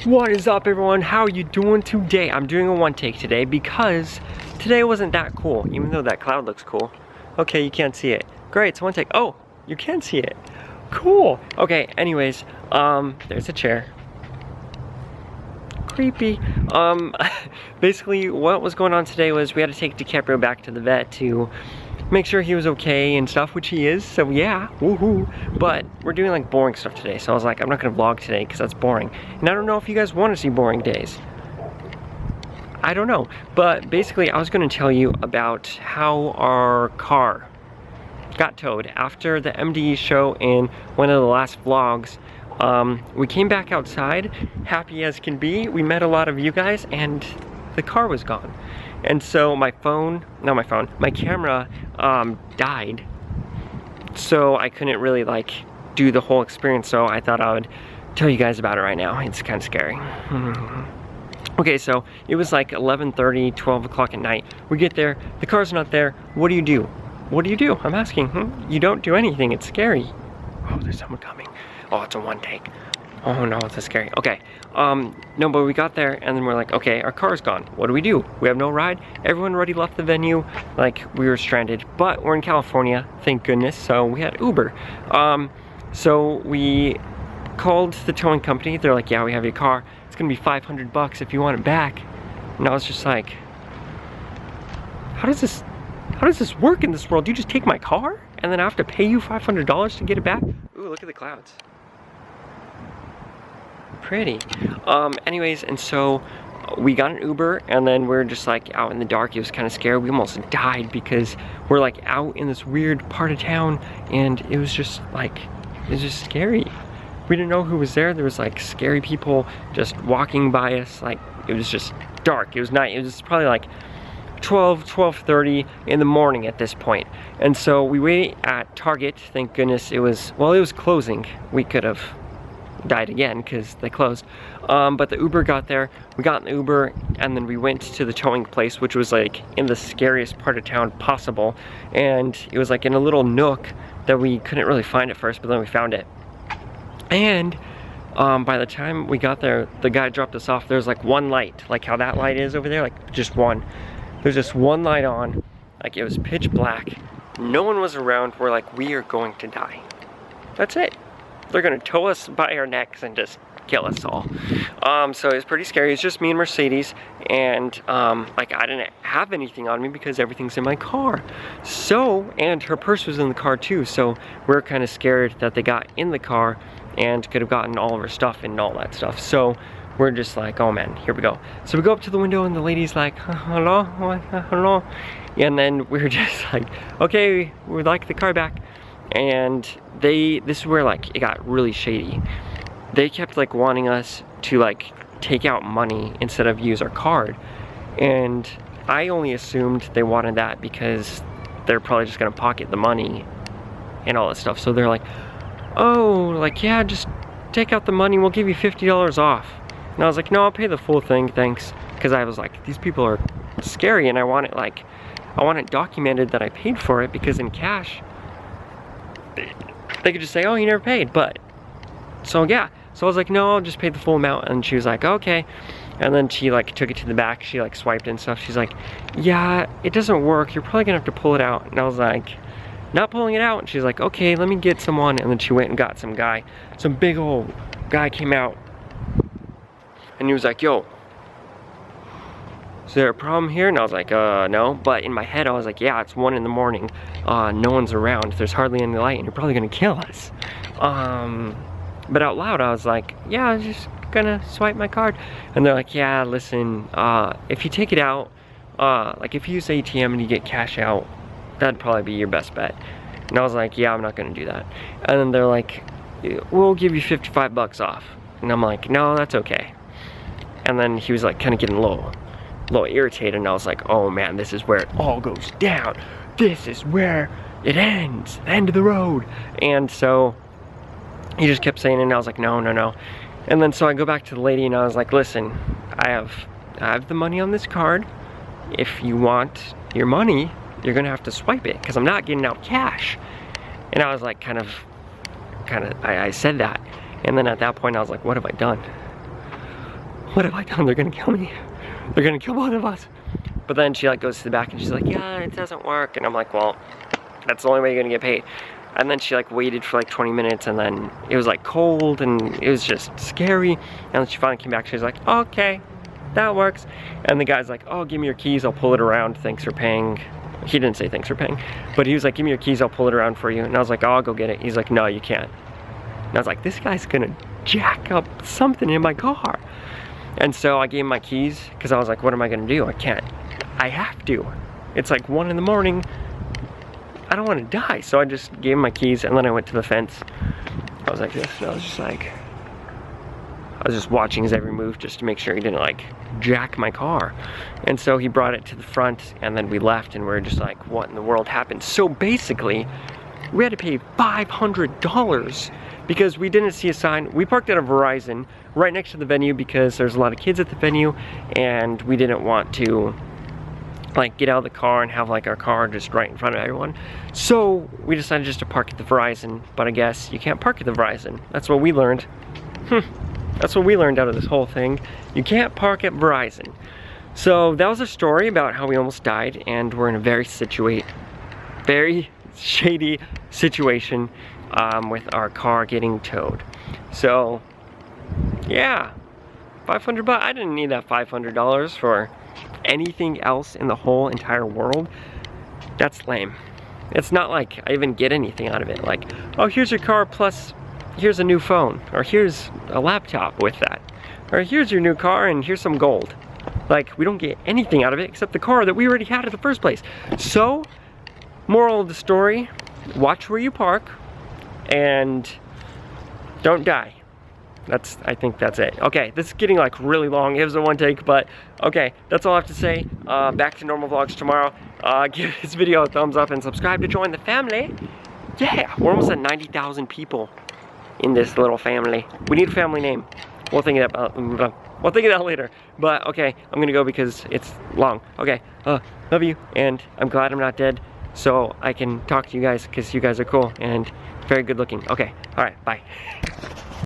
What is up, everyone? How are you doing today? I'm doing a one take today because today wasn't that cool, even though that cloud looks cool. Okay, you can't see it. Great, it's one take. Oh, you can see it. Cool. Okay, anyways, there's a chair. Creepy. Basically what was going on today was we had to take DiCaprio back to the vet to make sure he was okay and stuff, which he is, so yeah, woohoo. But we're doing like boring stuff today, so I was like, I'm not gonna vlog today because that's boring. And I don't know if you guys want to see boring days. I don't know, but basically I was gonna tell you about how our car got towed after the MDE show in one of the last vlogs. We came back outside, happy as can be. We met a lot of you guys and the car was gone. And so my camera died. So I couldn't really like do the whole experience, so I thought I would tell you guys about it right now. It's kind of scary. Okay, so it was like 11:30, 12 o'clock at night. We get there, the car's not there. What do you do? What do you do? I'm asking. You don't do anything, it's scary. Oh, there's someone coming. Oh, it's a one take. Oh no, it's so scary. Okay, no, but we got there and then we're like, okay, our car's gone. What do? We have no ride. Everyone already left the venue. Like, we were stranded, but we're in California, thank goodness, so we had Uber. So we called the towing company. They're like, yeah, we have your car. It's gonna be $500 if you want it back. And I was just like, how does this work in this world? You just take my car and then I have to pay you $500 to get it back? Ooh, look at the clouds. Pretty. Anyways, and so we got an Uber and then we're just like out in the dark. It was kind of scary. We almost died because we're like out in this weird part of town and it was just scary. We didn't know who was there. There was like scary people just walking by us. Like, it was just dark. It was night. It was probably like 12:30 in the morning at this point. And so we waited at Target. Thank goodness it was closing. We could have died again because they closed. But the Uber got there. We got in the Uber and then we went to the towing place, which was like in the scariest part of town possible. And it was like in a little nook that we couldn't really find at first, but then we found it. And by the time we got there, the guy dropped us off. There's like one light, like how that light is over there, like just one. There's just one light on, like it was pitch black. No one was around. We're like, we are going to die. That's it. They're gonna tow us by our necks and just kill us all. So it was pretty scary. It's just me and Mercedes, and like I didn't have anything on me because everything's in my car. So, and her purse was in the car too, so we're kind of scared that they got in the car and could have gotten all of her stuff and all that stuff. So we're just like, oh man, here we go. So we go up to the window and the lady's like, hello, hello. And then we're just like, okay, we'd like the car back. And this is where like it got really shady. They kept like wanting us to like take out money instead of use our card. And I only assumed they wanted that because they're probably just gonna pocket the money and all that stuff. So they're like, oh, like, yeah, just take out the money, we'll give you $50 off. And I was like, no, I'll pay the full thing, thanks. Because I was like, these people are scary and I want it documented that I paid for it, because in cash, they could just say, oh, you never paid. But, so yeah. So I was like, no, I'll just pay the full amount. And she was like, okay. And then she like took it to the back, she like swiped and stuff. She's like, yeah, it doesn't work, you're probably gonna have to pull it out. And I was like, not pulling it out. And she's like, okay, let me get someone. And then she went and got some big old guy came out. And he was like, yo, is there a problem here? And I was like, no. But in my head, I was like, yeah, it's 1 in the morning. No one's around. There's hardly any light and you're probably gonna kill us. But out loud, I was like, yeah, I'm just gonna swipe my card. And they're like, yeah, listen, if you take it out, like if you use ATM and you get cash out, that'd probably be your best bet. And I was like, yeah, I'm not gonna do that. And then they're like, we'll give you $55 off. And I'm like, no, that's okay. And then he was like kind of getting a little irritated, and I was like, oh man, this is where it all goes down. This is where it ends, the end of the road. And so he just kept saying it, and I was like, no, no, no. And then so I go back to the lady and I was like, listen, I have the money on this card. If you want your money, you're gonna have to swipe it because I'm not getting out cash. And I was like, I said that. And then at that point I was like, what have I done? what have I done? They're gonna kill me. They're gonna kill both of us. But then she like goes to the back and she's like, yeah, it doesn't work. And I'm like, well, that's the only way you're gonna get paid. And then she like waited for like 20 minutes and then it was like cold and it was just scary. And then she finally came back, she was like, okay, that works. And the guy's like, oh, give me your keys, I'll pull it around, thanks for paying. He didn't say thanks for paying, but he was like, give me your keys, I'll pull it around for you. And I was like, oh, I'll go get it. He's like, no, you can't. And I was like, this guy's gonna jack up something in my car. And so I gave him my keys because I was like, what am I gonna do? I can't. I have to. It's like 1 in the morning. I don't want to die. So I just gave him my keys and then I went to the fence. I was like this and I was just watching his every move just to make sure he didn't like jack my car. And so he brought it to the front and then we left and we were just like, what in the world happened? So basically, we had to pay $500 because we didn't see a sign. We parked at a Verizon right next to the venue because there's a lot of kids at the venue and we didn't want to like get out of the car and have like our car just right in front of everyone. So we decided just to park at the Verizon, but I guess you can't park at the Verizon. That's what we learned. That's what we learned out of this whole thing. You can't park at Verizon. So that was a story about how we almost died and we're in a very shady situation with our car getting towed. So yeah, 500 bucks. I didn't need that $500 for anything else in the whole entire world. That's lame. It's not like I even get anything out of it. Like, oh, here's your car plus here's a new phone, or here's a laptop with that, or here's your new car and here's some gold. Like, we don't get anything out of it except the car that we already had in the first place. So, moral of the story, watch where you park and don't die. I think that's it. Okay, this is getting like really long. It was a one take, but okay, that's all I have to say. Back to normal vlogs tomorrow. Give this video a thumbs up and subscribe to join the family. Yeah, we're almost at 90,000 people in this little family. We need a family name. We'll think of that later. But okay, I'm gonna go because it's long. Okay, love you, and I'm glad I'm not dead, so I can talk to you guys because you guys are cool and very good looking. Okay, all right, bye.